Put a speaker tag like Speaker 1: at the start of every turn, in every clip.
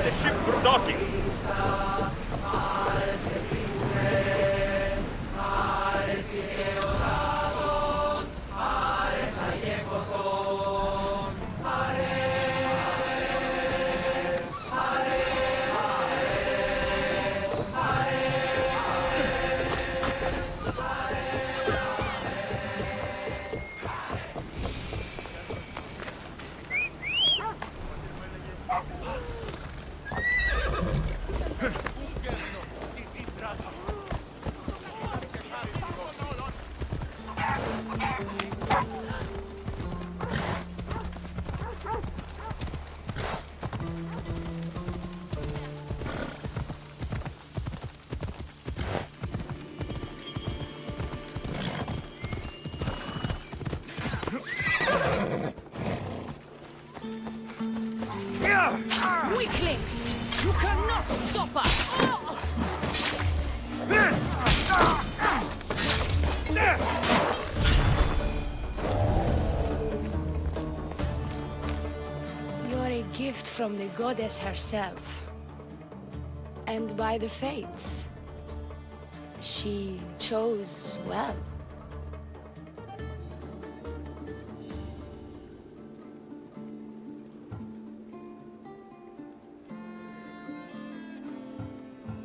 Speaker 1: the ship for docking.
Speaker 2: Weaklings! You cannot stop us! You're a gift from the goddess herself. And by the fates, she chose well.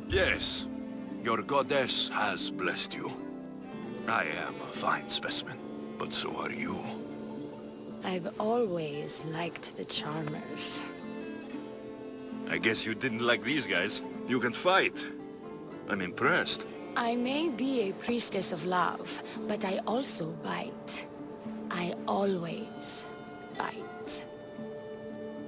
Speaker 3: Yes, your goddess has blessed you. I am a fine specimen, but so are you.
Speaker 2: I've always liked the charmers.
Speaker 3: I guess you didn't like these guys. You can fight. I'm impressed.
Speaker 2: I may be a priestess of love, but I also bite. I always bite.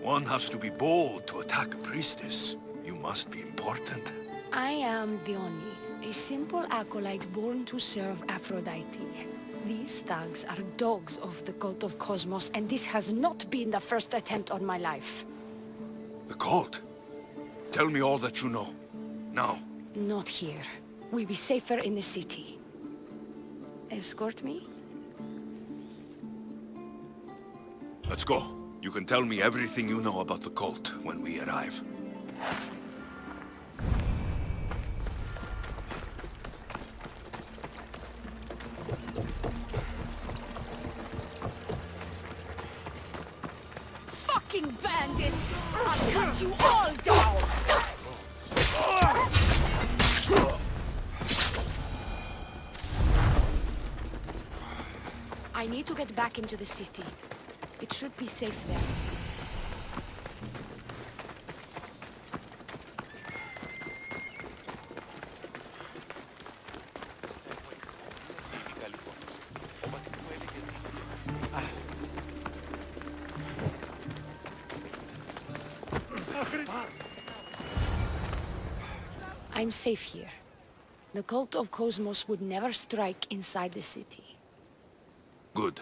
Speaker 3: One has to be bold to attack a priestess. You must be important.
Speaker 2: I am Diona, a simple acolyte born to serve Aphrodite. These thugs are dogs of the cult of Cosmos, and this has not been the first attempt on my life.
Speaker 3: The cult? Tell me all that you know. Now.
Speaker 2: Not here. We'll be safer in the city. Escort me?
Speaker 3: Let's go. You can tell me everything you know about the cult when we arrive.
Speaker 2: Fucking bandits! I'll cut you all down! I need to get back into the city. It should be safe there. I'm safe here. The cult of Cosmos would never strike inside the city.
Speaker 3: Good.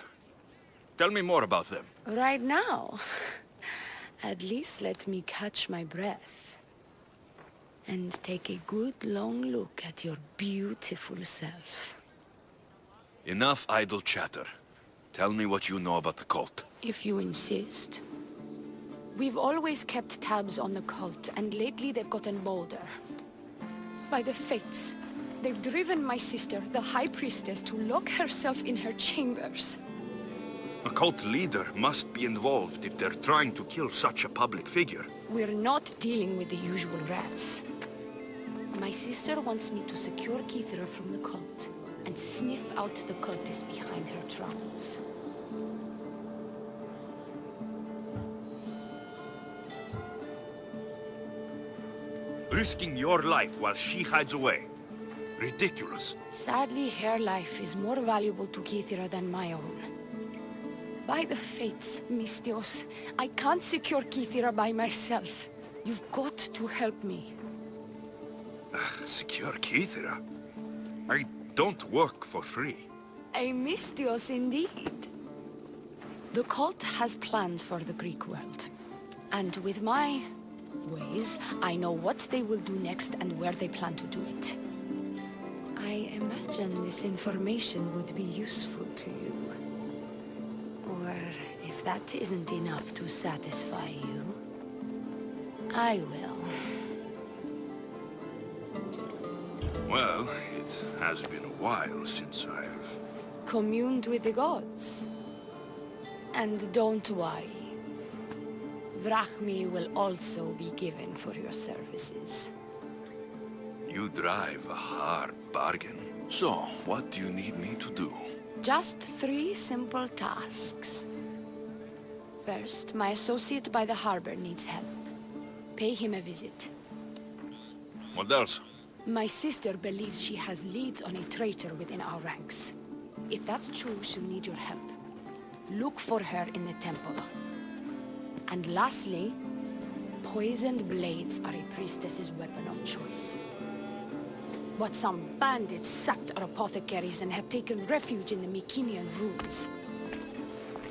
Speaker 3: Tell me more about them.
Speaker 2: Right now? At least let me catch my breath. And take a good long look at your beautiful self.
Speaker 3: Enough idle chatter. Tell me what you know about the cult.
Speaker 2: If you insist. We've always kept tabs on the cult, and lately they've gotten bolder. By the fates, they've driven my sister, the High Priestess, to lock herself in her chambers.
Speaker 3: A cult leader must be involved if they're trying to kill such a public figure.
Speaker 2: We're not dealing with the usual rats. My sister wants me to secure Kassandra from the cult, and sniff out the cultists behind her troubles.
Speaker 3: Risking your life while she hides away. Ridiculous.
Speaker 2: Sadly, her life is more valuable to Kassandra than my own. By the fates, Mystios, I can't secure Kassandra by myself. You've got to help me.
Speaker 3: Secure Kassandra? I don't work for free.
Speaker 2: A Mystios indeed. The cult has plans for the Greek world. And with my ways, I know what they will do next and where they plan to do it. I imagine this information would be useful to you. Or if that isn't enough to satisfy you, I will.
Speaker 3: Well, it has been a while since I've...
Speaker 2: Communed with the gods. And don't worry. Vrachmi will also be given for your services.
Speaker 3: You drive a hard bargain. So, what do you need me to do?
Speaker 2: Just 3 simple tasks. First, my associate by the harbor needs help. Pay him a visit.
Speaker 3: What else?
Speaker 2: My sister believes she has leads on a traitor within our ranks. If that's true, she'll need your help. Look for her in the temple. And lastly, poisoned blades are a priestess's weapon of choice. But some bandits sacked our apothecaries and have taken refuge in the Mycenaean ruins.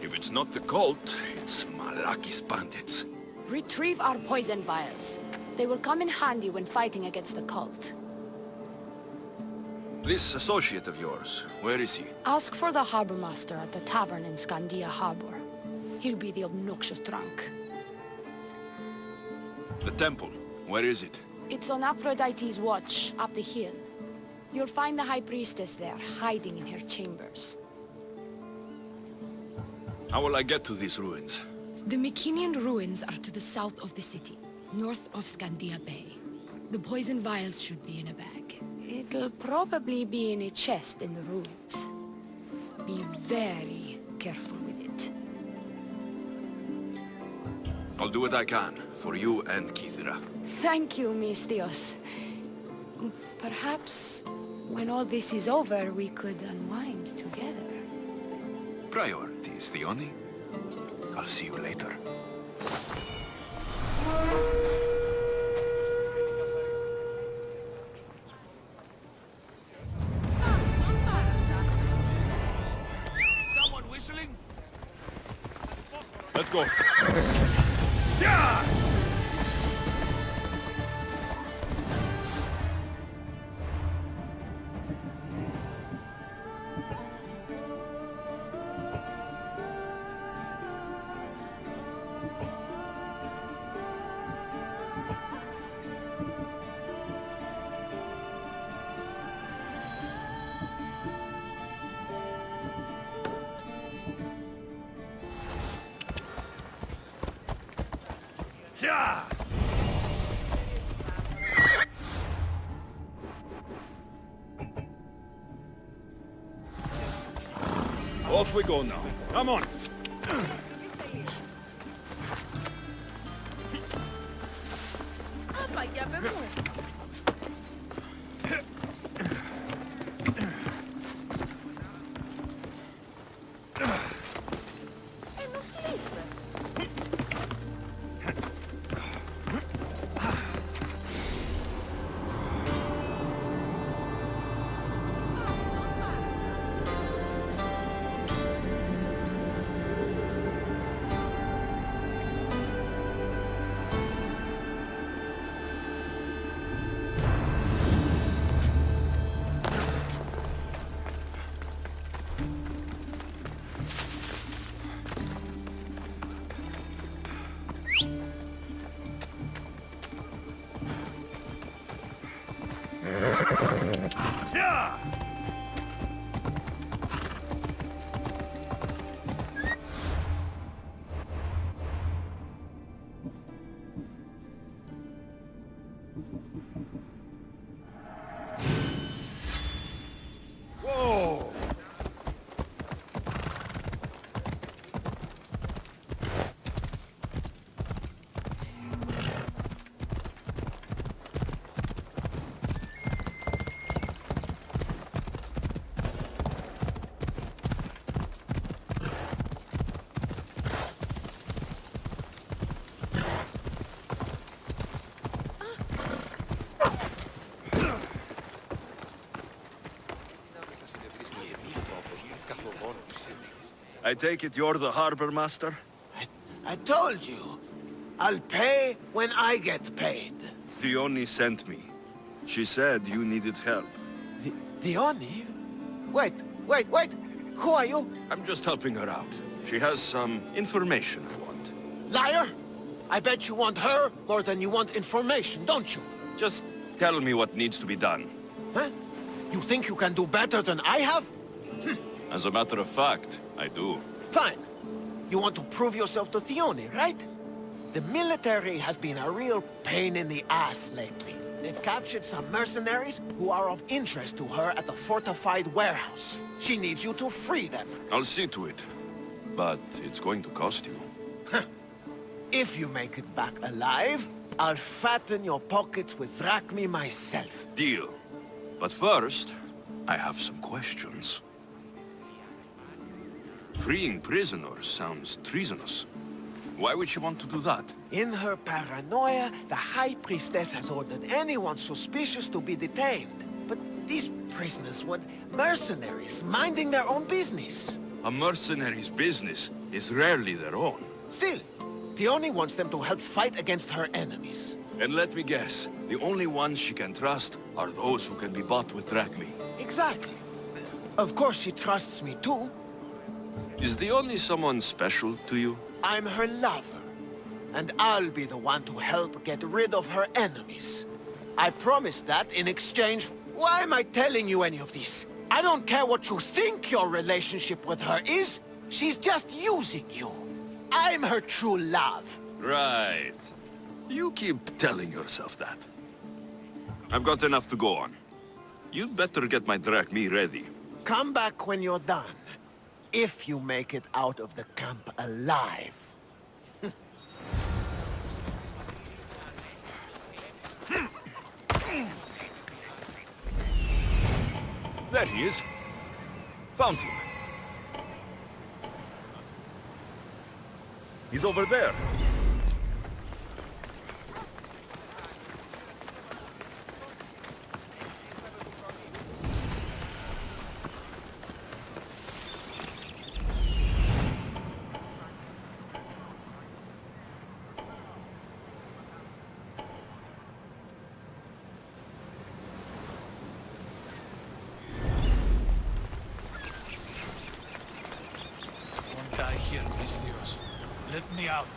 Speaker 3: If it's not the cult, it's Malaki's bandits.
Speaker 2: Retrieve our poison vials. They will come in handy when fighting against the cult.
Speaker 3: This associate of yours, where is he?
Speaker 2: Ask for the harbor master at the tavern in Scandia Harbor. He'll be the obnoxious drunk.
Speaker 3: The temple, where is it?
Speaker 2: It's on Aphrodite's watch, up the hill. You'll find the High Priestess there, hiding in her chambers.
Speaker 3: How will I get to these ruins?
Speaker 2: The Mycenaean ruins are to the south of the city, north of Scandia Bay. The poison vials should be in a bag. It'll probably be in a chest in the ruins. Be very careful with it.
Speaker 3: I'll do what I can, for you and Kithra.
Speaker 2: Thank you, Mistios. Perhaps, when all this is over, we could unwind together.
Speaker 3: Priorities, Diona. I'll see you later.
Speaker 1: Someone whistling?
Speaker 3: Let's go.
Speaker 1: Yeah! Yeah!
Speaker 3: Off we go now.
Speaker 1: Come on! Yeah! Whoa!
Speaker 3: I take it you're the harbor master?
Speaker 4: I told you. I'll pay when I get paid.
Speaker 3: Diona sent me. She said you needed help.
Speaker 4: Diona? Wait. Who are you?
Speaker 3: I'm just helping her out. She has some information I want.
Speaker 4: Liar! I bet you want her more than you want information, don't you?
Speaker 3: Just tell me what needs to be done.
Speaker 4: Huh? You think you can do better than I have?
Speaker 3: As a matter of fact, I do.
Speaker 4: Fine. You want to prove yourself to Diona, right? The military has been a real pain in the ass lately. They've captured some mercenaries who are of interest to her at the fortified warehouse. She needs you to free them.
Speaker 3: I'll see to it. But it's going to cost you.
Speaker 4: If you make it back alive, I'll fatten your pockets with drachmi myself.
Speaker 3: Deal. But first, I have some questions. Freeing prisoners sounds treasonous. Why would she want to do that?
Speaker 4: In her paranoia, the High Priestess has ordered anyone suspicious to be detained. But these prisoners were mercenaries, minding their own business.
Speaker 3: A mercenary's business is rarely their own.
Speaker 4: Still, Diona wants them to help fight against her enemies.
Speaker 3: And let me guess, the only ones she can trust are those who can be bought with drachmi.
Speaker 4: Exactly. Of course she trusts me too.
Speaker 3: Is the only someone special to you?
Speaker 4: I'm her lover. And I'll be the one to help get rid of her enemies. I promise that in exchange... Why am I telling you any of this? I don't care what you think your relationship with her is. She's just using you. I'm her true love.
Speaker 3: Right. You keep telling yourself that. I've got enough to go on. You'd better get my drachmi ready.
Speaker 4: Come back when you're done. If you make it out of the camp alive.
Speaker 3: There he is. Found him. He's over there.
Speaker 1: Die here, Alexios. Let me out.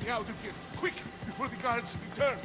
Speaker 5: Get out of here, quick, before the guards return.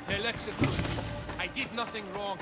Speaker 1: Alexios, I did nothing wrong.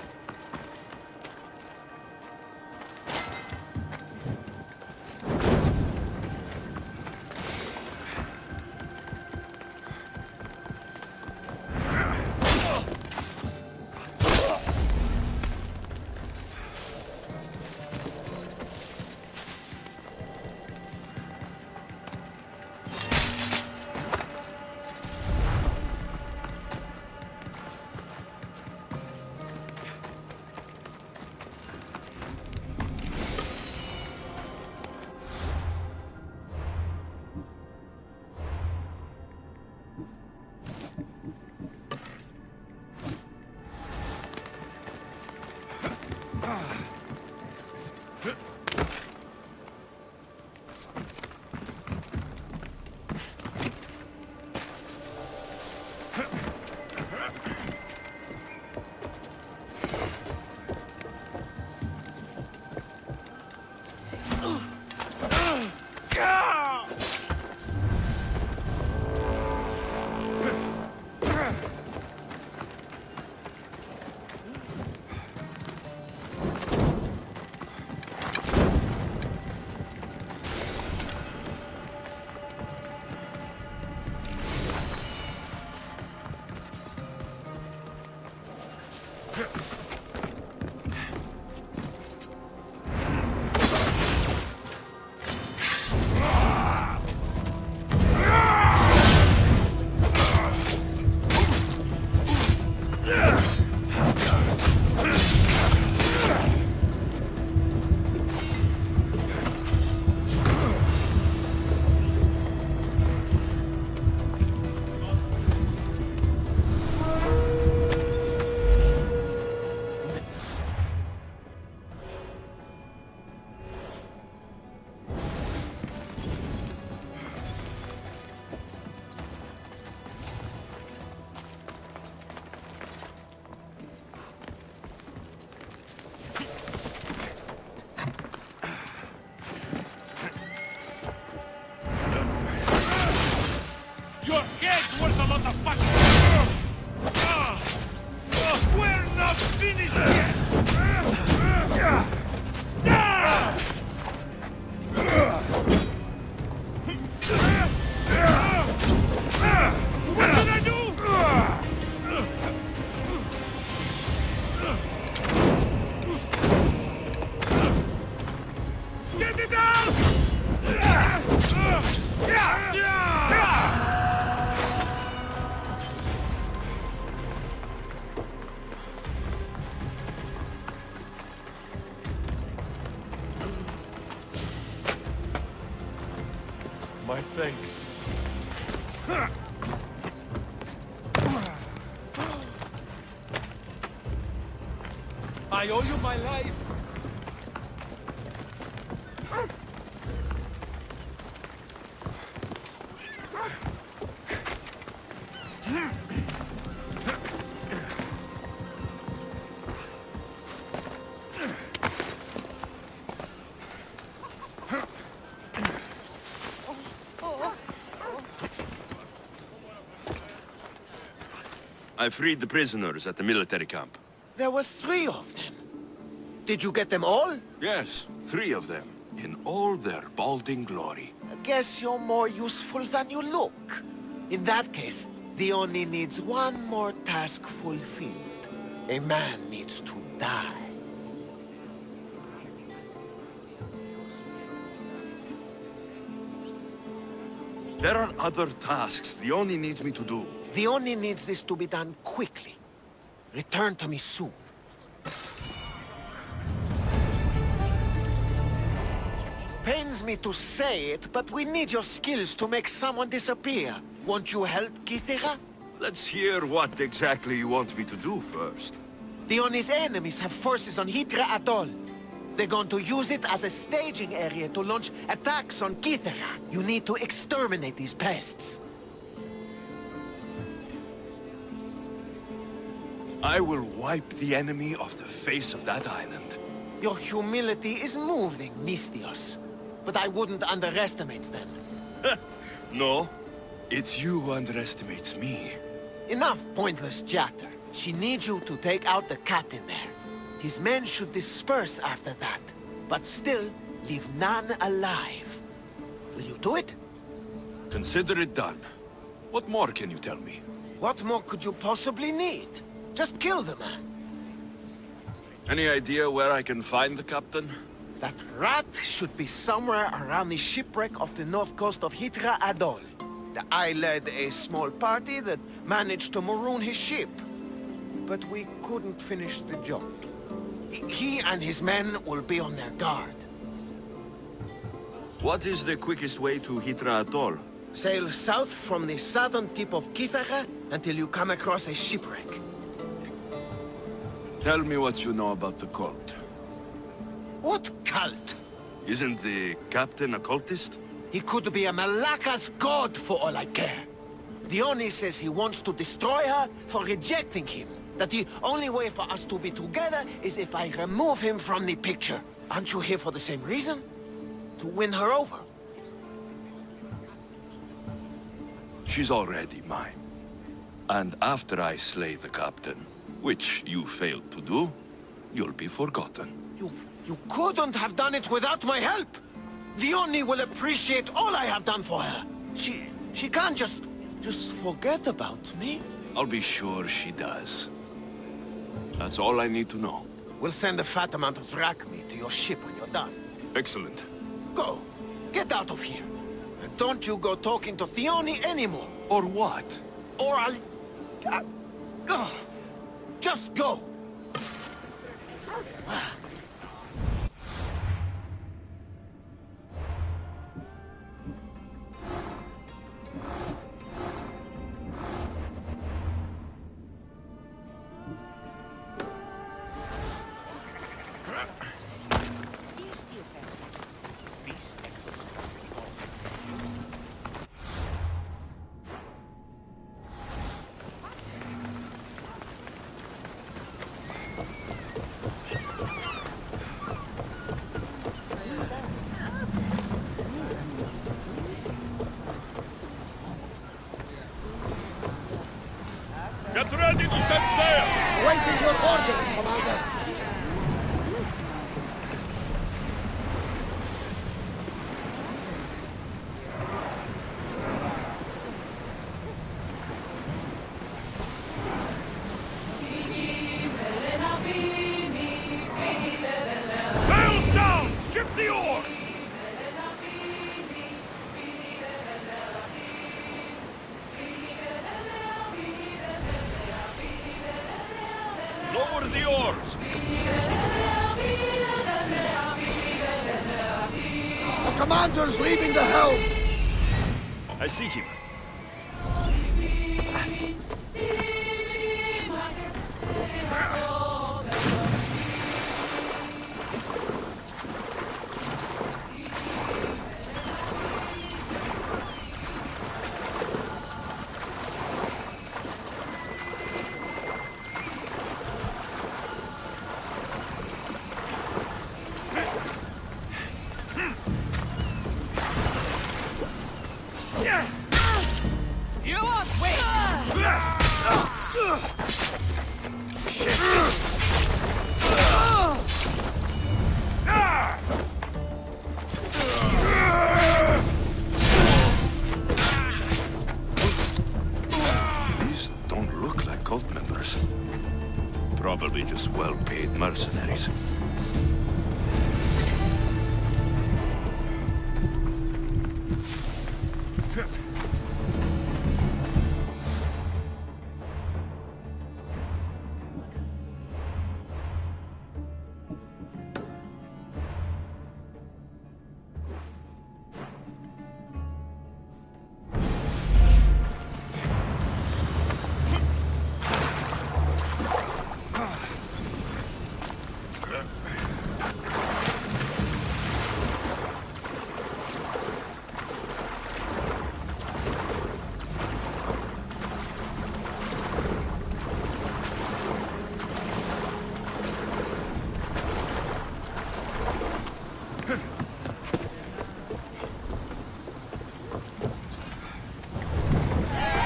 Speaker 1: Your head's worth a lot of fucking... We're not finished yet! What did I do? Get it out!
Speaker 5: My thanks.
Speaker 1: I owe you my life.
Speaker 3: I freed the prisoners at the military camp.
Speaker 4: There were 3 of them. Did you get them all?
Speaker 3: Yes, 3 of them, in all their balding glory.
Speaker 4: I guess you're more useful than you look. In that case, Diona needs one more task fulfilled. A man needs to die.
Speaker 3: There are other tasks Diona needs me to do.
Speaker 4: Diona needs this to be done quickly. Return to me soon. Pains me to say it, but we need your skills to make someone disappear. Won't you help, Kythera?
Speaker 3: Let's hear what exactly you want me to do first.
Speaker 4: Diona's enemies have forces on Hydra Atoll. They're going to use it as a staging area to launch attacks on Kythera. You need to exterminate these pests.
Speaker 3: I will wipe the enemy off the face of that island.
Speaker 4: Your humility is moving, Misthios. But I wouldn't underestimate them.
Speaker 3: No, it's you who underestimates me.
Speaker 4: Enough pointless chatter. She needs you to take out the captain there. His men should disperse after that, but still leave none alive. Will you do it?
Speaker 3: Consider it done. What more can you tell me?
Speaker 4: What more could you possibly need? Just kill the man.
Speaker 3: Any idea where I can find the captain?
Speaker 4: That rat should be somewhere around the shipwreck off the north coast of Hydra Atoll. I led a small party that managed to maroon his ship. But we couldn't finish the job. He and his men will be on their guard.
Speaker 3: What is the quickest way to Hydra Atoll?
Speaker 4: Sail south from the southern tip of Kythera until you come across a shipwreck.
Speaker 3: Tell me what you know about the cult.
Speaker 4: What cult?
Speaker 3: Isn't the captain a cultist?
Speaker 4: He could be a Malaka's god for all I care. Diona says he wants to destroy her for rejecting him. That the only way for us to be together is if I remove him from the picture. Aren't you here for the same reason? To win her over?
Speaker 3: She's already mine. And after I slay the captain, which you failed to do, you'll be forgotten.
Speaker 4: You couldn't have done it without my help! Diona will appreciate all I have done for her. She can't just forget about me.
Speaker 3: I'll be sure she does. That's all I need to know.
Speaker 4: We'll send a fat amount of drachmi to your ship when you're done.
Speaker 3: Excellent.
Speaker 4: Go. Get out of here. And don't you go talking to Diona anymore.
Speaker 3: Or what?
Speaker 4: Or I'll... just go.
Speaker 5: Get ready to set sail!
Speaker 4: Waiting your orders, Commander.
Speaker 5: Sails down! Ship the oars! Lower the oars!
Speaker 4: The commander's leaving the helm.
Speaker 3: I see him.
Speaker 1: You are wait!
Speaker 3: These don't look like cult members. Probably just well-paid mercenaries.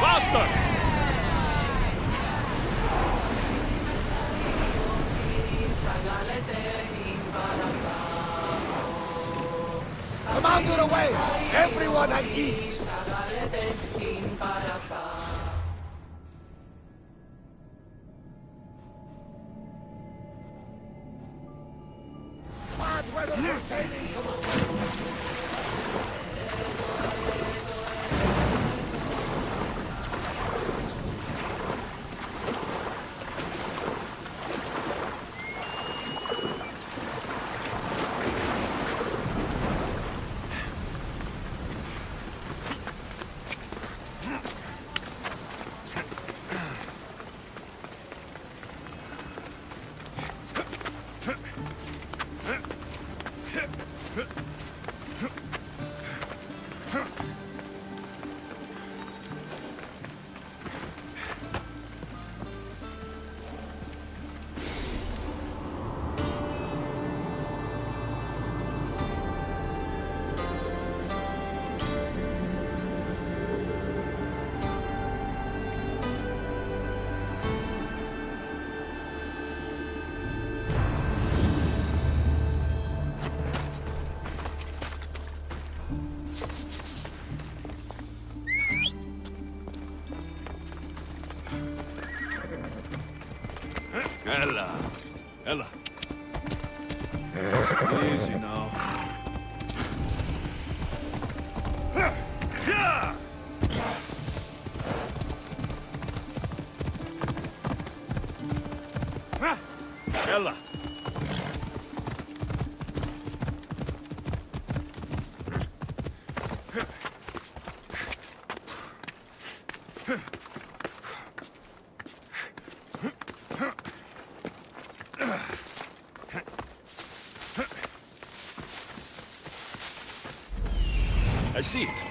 Speaker 5: Faster!
Speaker 4: Commander away! Everyone at ease! Bad weather for sailing, Commander!
Speaker 3: Ella. Ella. Easy now. Ella. I see it.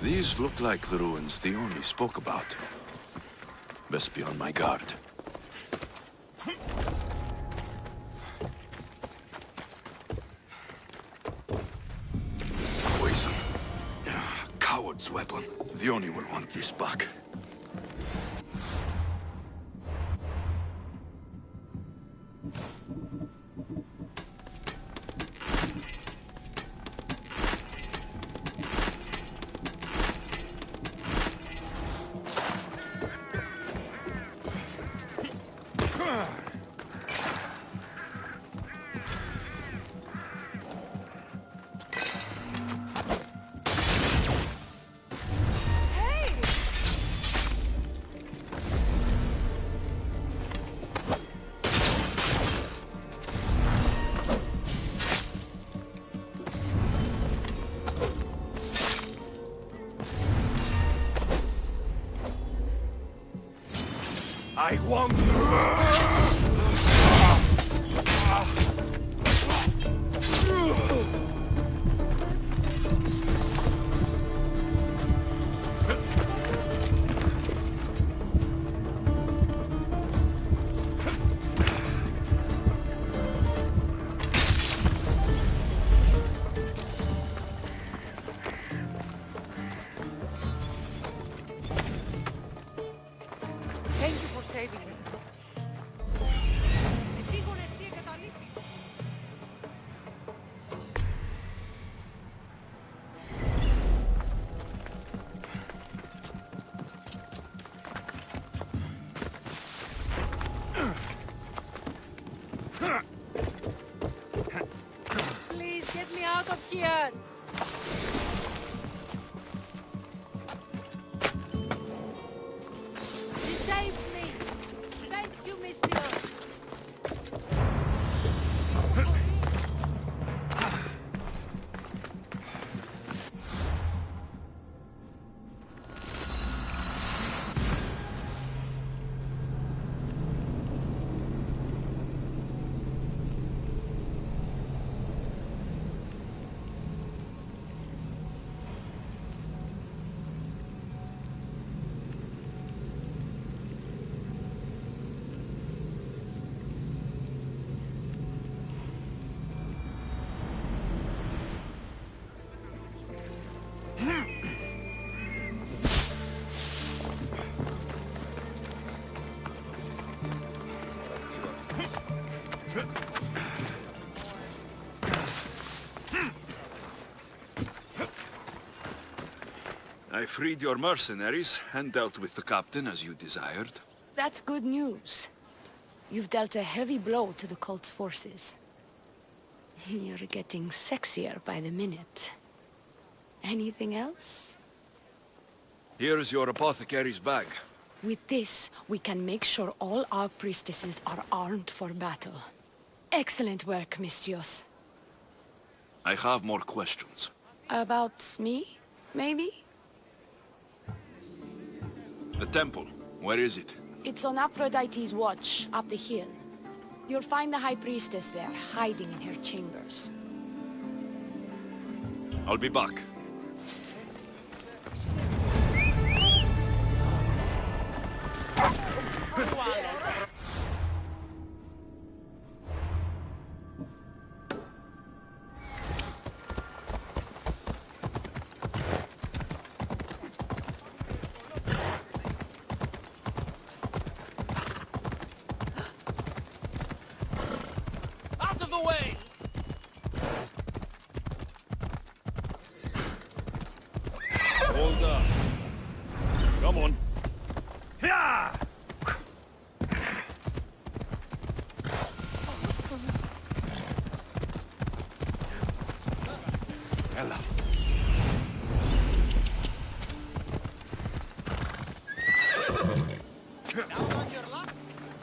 Speaker 3: These look like the ruins the only spoke about. Best be on my guard. Poison. Coward's weapon. The only will want this back.
Speaker 5: I want...
Speaker 6: Thank you for saving me. Please get me out of here. You saved me. Thank you, Mr.
Speaker 3: I freed your mercenaries and dealt with the captain as you desired.
Speaker 2: That's good news. You've dealt a heavy blow to the cult's forces. You're getting sexier by the minute. Anything else?
Speaker 3: Here's your apothecary's bag.
Speaker 2: With this, we can make sure all our priestesses are armed for battle. Excellent work, Mistios.
Speaker 3: I have more questions.
Speaker 2: About me, maybe?
Speaker 3: The temple, where is it?
Speaker 2: It's on Aphrodite's watch, up the hill. You'll find the High Priestess there, hiding in her chambers.
Speaker 3: I'll be back.
Speaker 1: Out of the way!
Speaker 3: Hold up.
Speaker 5: Come on. Yeah!
Speaker 3: Ella.
Speaker 4: Down on your luck?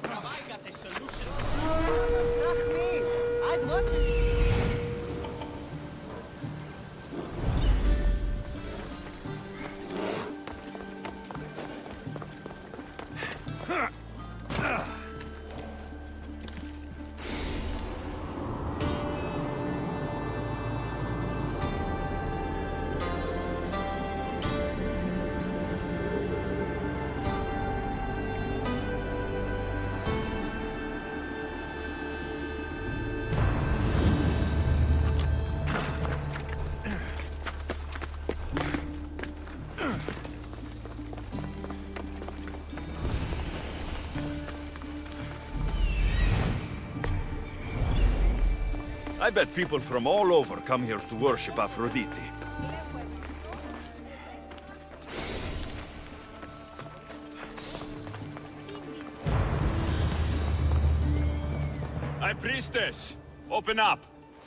Speaker 4: Have I got a solution? Trust me, I'd watch it.
Speaker 5: I bet people from all over come here to worship Aphrodite. High Priestess, open up!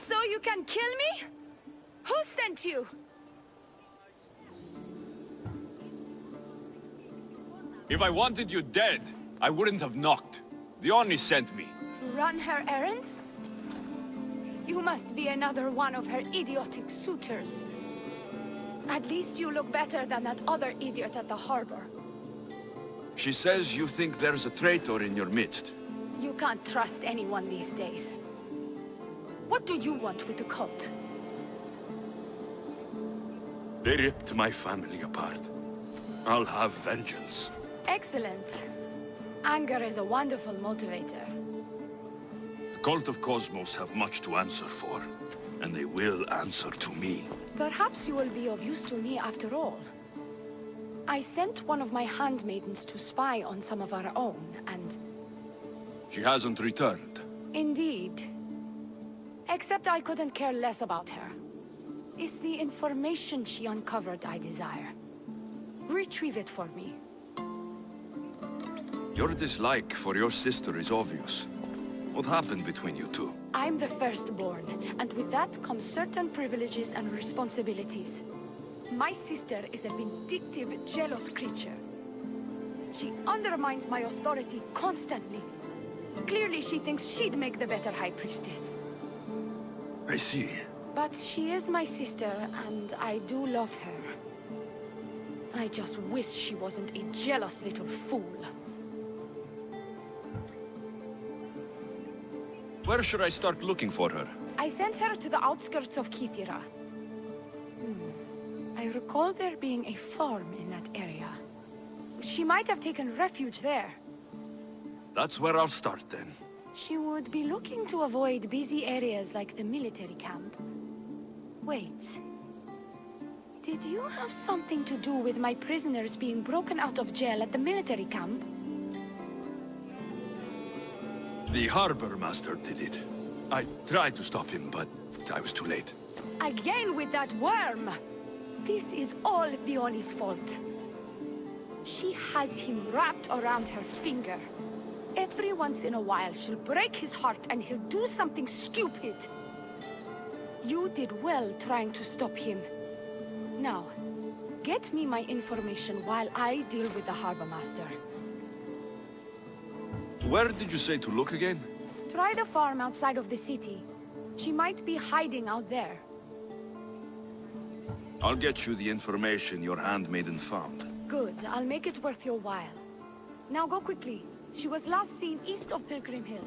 Speaker 2: So you can kill me? Who sent you?
Speaker 3: If I wanted you dead, I wouldn't have knocked. Diona sent me.
Speaker 2: To run her errands? You must be another one of her idiotic suitors. At least you look better than that other idiot at the harbor.
Speaker 3: She says you think there's a traitor in your midst.
Speaker 2: You can't trust anyone these days. What do you want with the cult?
Speaker 3: They ripped my family apart. I'll have vengeance.
Speaker 2: Excellent. Anger is a wonderful motivator.
Speaker 3: The cult of Cosmos have much to answer for, and they will answer to me.
Speaker 2: Perhaps you will be of use to me after all. I sent one of my handmaidens to spy on some of our own, and...
Speaker 3: She hasn't returned.
Speaker 2: Indeed. Except I couldn't care less about her. It's the information she uncovered I desire. Retrieve it for me.
Speaker 3: Your dislike for your sister is obvious. What happened between you two?
Speaker 2: I'm the firstborn, and with that comes certain privileges and responsibilities. My sister is a vindictive, jealous creature. She undermines my authority constantly. Clearly she thinks she'd make the better High Priestess.
Speaker 3: I see.
Speaker 2: But she is my sister, and I do love her. I just wish she wasn't a jealous little fool.
Speaker 3: Where should I start looking for her?
Speaker 2: I sent her to the outskirts of Kythera. I recall there being a farm in that area. She might have taken refuge there.
Speaker 3: That's where I'll start then.
Speaker 2: She would be looking to avoid busy areas like the military camp. Wait. Did you have something to do with my prisoners being broken out of jail at the military camp?
Speaker 3: The harbor master did it. I tried to stop him, but I was too late.
Speaker 2: Again with that worm! This is all Diona's fault. She has him wrapped around her finger. Every once in a while, she'll break his heart and he'll do something stupid. You did well trying to stop him. Now, get me my information while I deal with the harbor master.
Speaker 3: Where did you say to look again?
Speaker 2: Try the farm outside of the city. She might be hiding out there.
Speaker 3: I'll get you the information your handmaiden found.
Speaker 2: Good, I'll make it worth your while. Now go quickly. She was last seen east of Pilgrim Hill.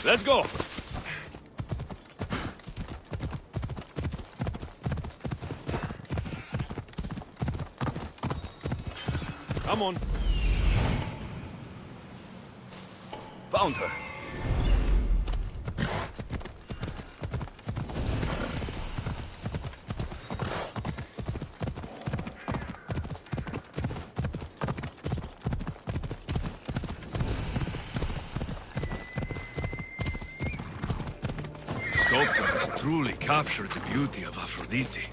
Speaker 5: Let's go! Come on.
Speaker 3: Found her. The sculptor has truly captured the beauty of Aphrodite.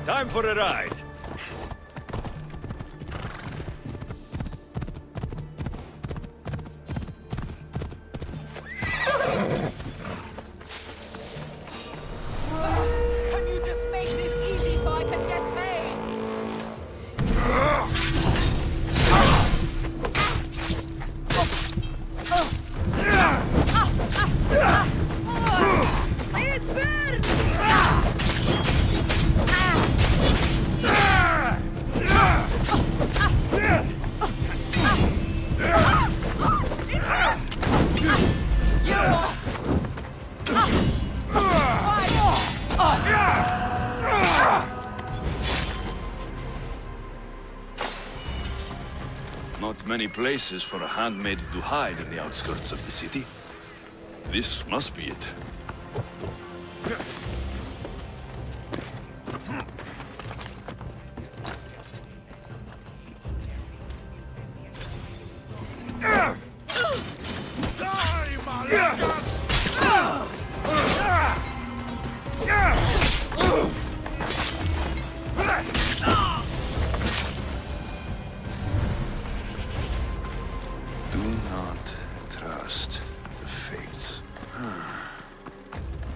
Speaker 3: Time for a ride.
Speaker 6: Can you just make this easy so I can get paid? It burns!
Speaker 3: Not many places for a handmaiden to hide in the outskirts of the city. This must be it. Do not trust the fates.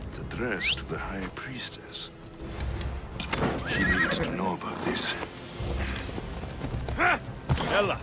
Speaker 3: It's addressed to the High Priestess. She needs to know about this. Ella!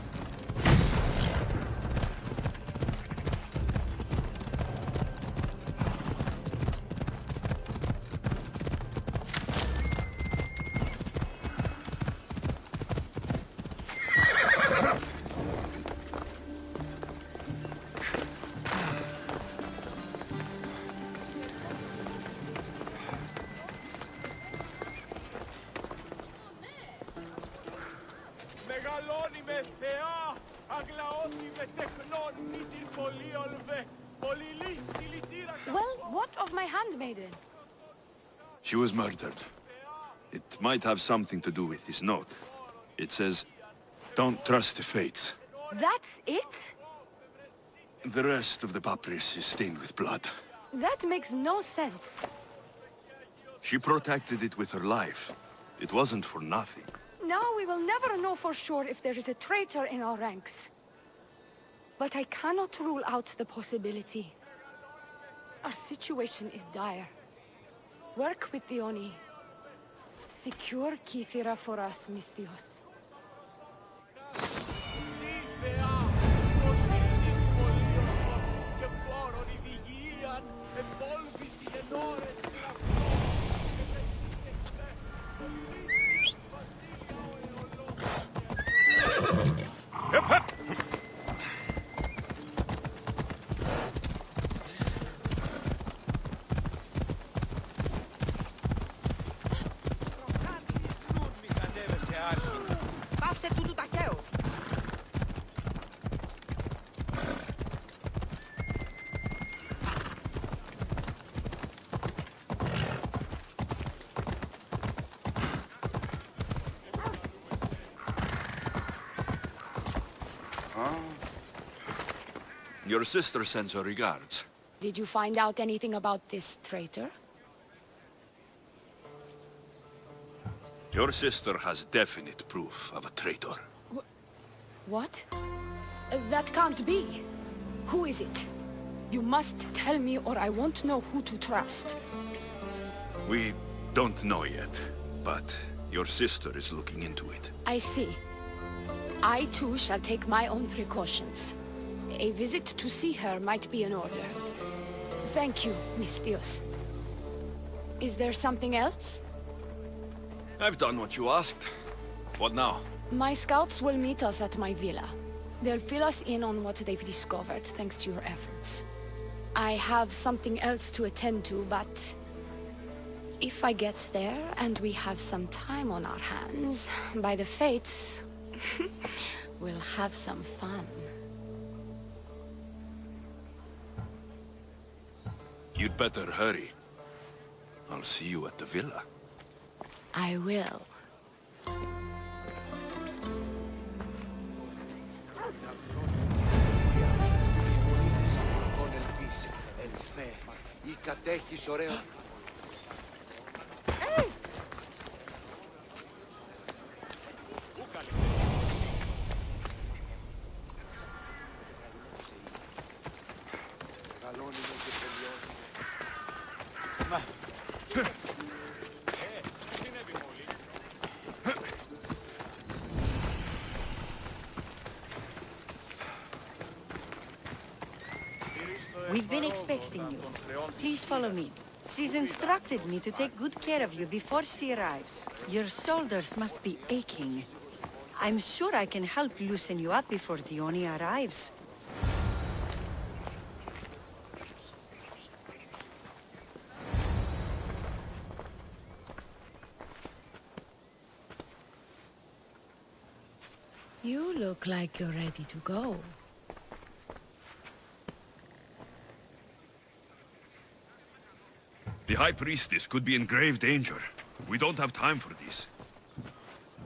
Speaker 5: Μεγαλώνει με θεά, αγλαώθη με τεχνών, νήτηρ πολύ ολβέ, πολυλής δηλητήρα.
Speaker 2: Well, what of my handmaiden?
Speaker 3: She was murdered. It might have something to do with this note. It says, "Don't trust the fates."
Speaker 2: That's it?
Speaker 3: The rest of the papyrus is stained with blood.
Speaker 2: That makes no sense.
Speaker 3: She protected it with her life. It wasn't for nothing.
Speaker 2: Now we will never know for sure if there is a traitor in our ranks. But I cannot rule out the possibility. Our situation is dire. Work with Diona. Secure Kythera for us, Mystios.
Speaker 5: Συ θεά, πως νήτηρ πολύ ολβέ, και πόρον η διγίαν, επόλβηση εν ώρες γραφτό, και μεσίτες δε, πολυλής, βασίλεια ο αιωνός.
Speaker 6: Πάυσε τούτου ταχαίως.
Speaker 3: Your sister sends her regards.
Speaker 2: Did you find out anything about this traitor?
Speaker 3: Your sister has definite proof of a traitor.
Speaker 2: What? That can't be. Who is it? You must tell me or I won't know who to trust.
Speaker 3: We don't know yet, but your sister is looking into it.
Speaker 2: I see. I too shall take my own precautions. A visit to see her might be in order. Thank you, Mystios. Is there something else?
Speaker 3: I've done what you asked. What now?
Speaker 2: My scouts will meet us at my villa. They'll fill us in on what they've discovered, thanks to your efforts. I have something else to attend to, but... if I get there, and we have some time on our hands, by the fates, we'll have some fun.
Speaker 3: You'd better hurry. I'll see you at the villa.
Speaker 2: I will.
Speaker 7: We've been expecting you. Please follow me. She's instructed me to take good care of you before she arrives. Your shoulders must be aching. I'm sure I can help loosen you up before Diona arrives.
Speaker 2: You look like you're ready to go.
Speaker 3: The High Priestess could be in grave danger. We don't have time for this.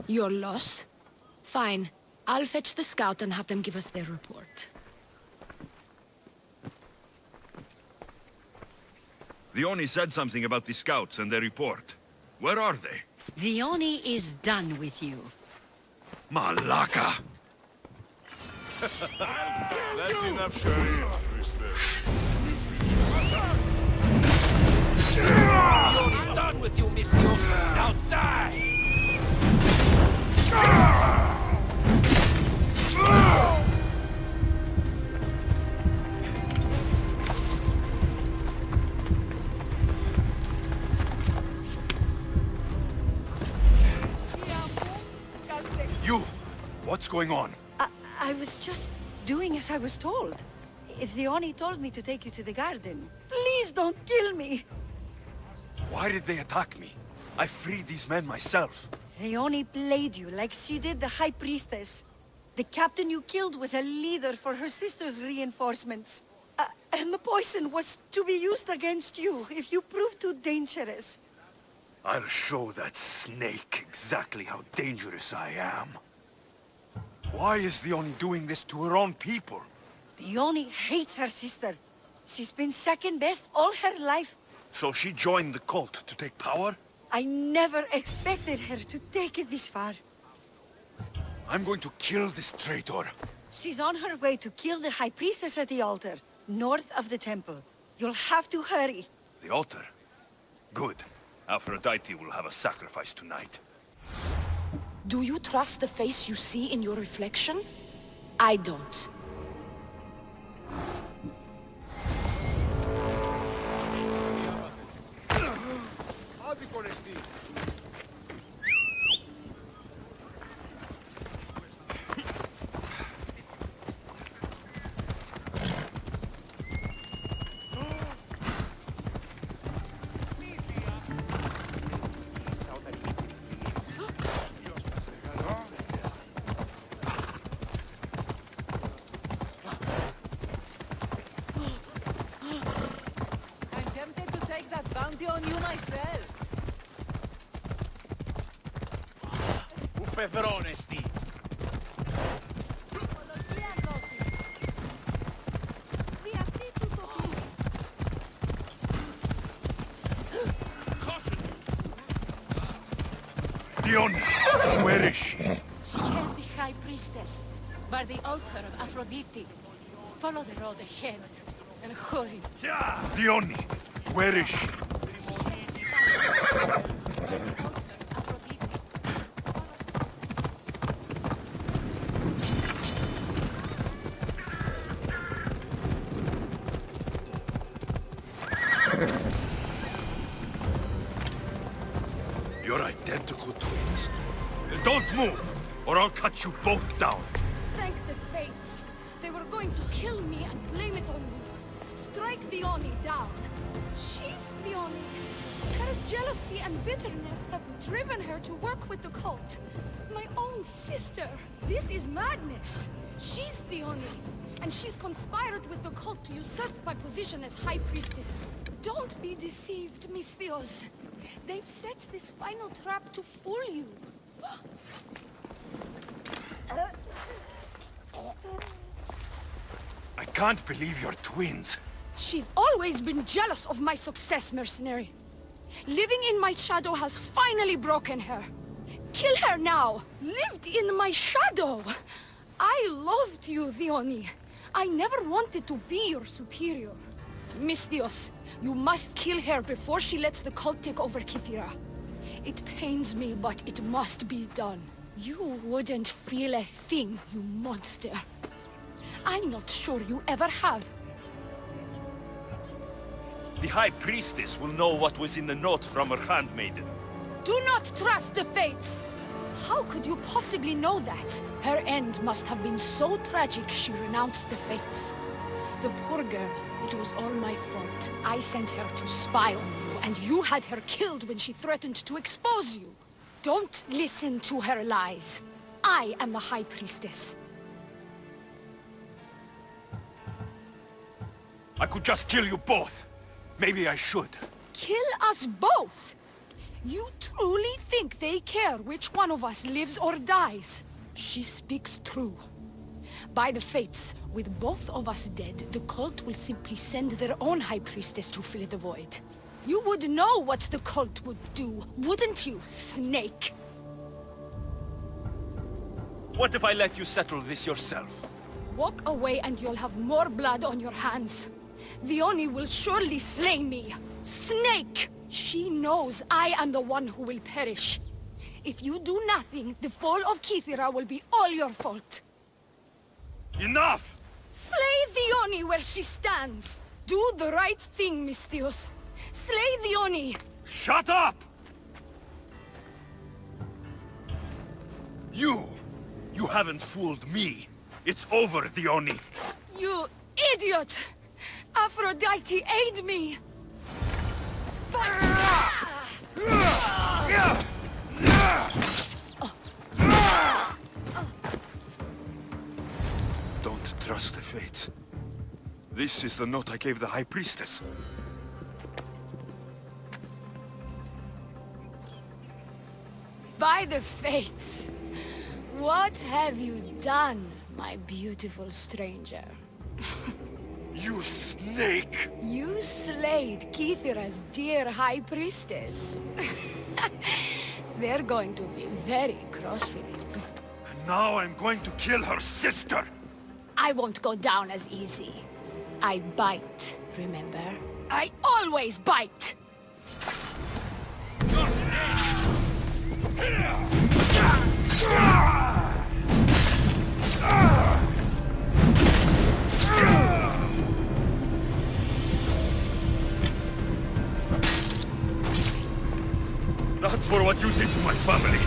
Speaker 2: Your loss? Fine. I'll fetch the scout and have them give us their report.
Speaker 3: Leoni said something about the scouts and their report. Where are they?
Speaker 7: Diona is done with you.
Speaker 3: Malaka!
Speaker 8: That's enough sharing, Priestess.
Speaker 1: Leoni's done with you, Miss Diosa. Now die!
Speaker 3: You! What's going on?
Speaker 7: I was just doing as I was told. Diona told me to take you to the garden. Please don't kill me!
Speaker 3: Why did they attack me? I freed these men myself.
Speaker 7: Diona played you like she did the High Priestess. The captain you killed was a leader for her sister's reinforcements. And the poison was to be used against you if you prove too dangerous.
Speaker 3: I'll show that snake exactly how dangerous I am. Why is Leoni doing this to her own people?
Speaker 7: Diona hates her sister. She's been second best all her life.
Speaker 3: So she joined the cult to take power?
Speaker 7: I never expected her to take it this far.
Speaker 3: I'm going to kill this traitor.
Speaker 7: She's on her way to kill the High Priestess at the altar, north of the temple. You'll have to hurry.
Speaker 3: The altar? Good. Aphrodite will have a sacrifice tonight.
Speaker 2: Do you trust the face you see in your reflection? I don't.
Speaker 6: I'm tempted to take that bounty on you myself.
Speaker 1: Ufevronesti.
Speaker 3: Diona! Where is she?
Speaker 2: She has the High Priestess, by the altar of Aphrodite. Follow the road ahead, and hurry.
Speaker 3: Dioni! Where is she? You're identical twins. Don't move, or I'll cut you both down.
Speaker 2: Thank the fates. They were going to kill me and blame it on you. Strike Diona down. She's Diona. Her jealousy and bitterness have driven her to work with the cult. My own sister. This is madness. She's Diona, and she's conspired with the cult to usurp my position as High Priestess. Don't be deceived, Misthios. They've set this final trap to fool you.
Speaker 3: I can't believe you're twins.
Speaker 2: She's always been jealous of my success, mercenary. Living in my shadow has finally broken her. Kill her now! Lived in my shadow! I loved you, Diona. I never wanted to be your superior. Misthios, you must kill her before she lets the cult take over Kythera. It pains me, but it must be done. You wouldn't feel a thing, you monster. I'm not sure you ever have.
Speaker 3: The High Priestess will know what was in the note from her handmaiden.
Speaker 2: Do not trust the fates! How could you possibly know that? Her end must have been so tragic she renounced the fates. The poor girl, it was all my fault. I sent her to spy on you, and you had her killed when she threatened to expose you. Don't listen to her lies. I am the High Priestess.
Speaker 3: I could just kill you both. Maybe I should.
Speaker 2: Kill us both? You truly think they care which one of us lives or dies? She speaks true. By the fates, with both of us dead, the cult will simply send their own High Priestess to fill the void. You would know what the cult would do, wouldn't you, Snake?
Speaker 3: What if I let you settle this yourself?
Speaker 2: Walk away and you'll have more blood on your hands. Diona will surely slay me. Snake! She knows I am the one who will perish. If you do nothing, the fall of Kythera will be all your fault.
Speaker 3: Enough!
Speaker 2: Slay Diona where she stands. Do the right thing, Misthios. Slay Diona.
Speaker 3: Shut up! You haven't fooled me. It's over, Diona.
Speaker 2: You idiot! Aphrodite, aid me!
Speaker 3: Don't trust the fates. This is the note I gave the High Priestess.
Speaker 2: By the fates! What have you done, my beautiful stranger?
Speaker 3: You snake!
Speaker 2: You slayed Kythera's dear High Priestess. They're going to be very cross with you.
Speaker 3: And now I'm going to kill her sister!
Speaker 2: I won't go down as easy. I bite, remember? I always bite!
Speaker 3: That's for what you did to my family.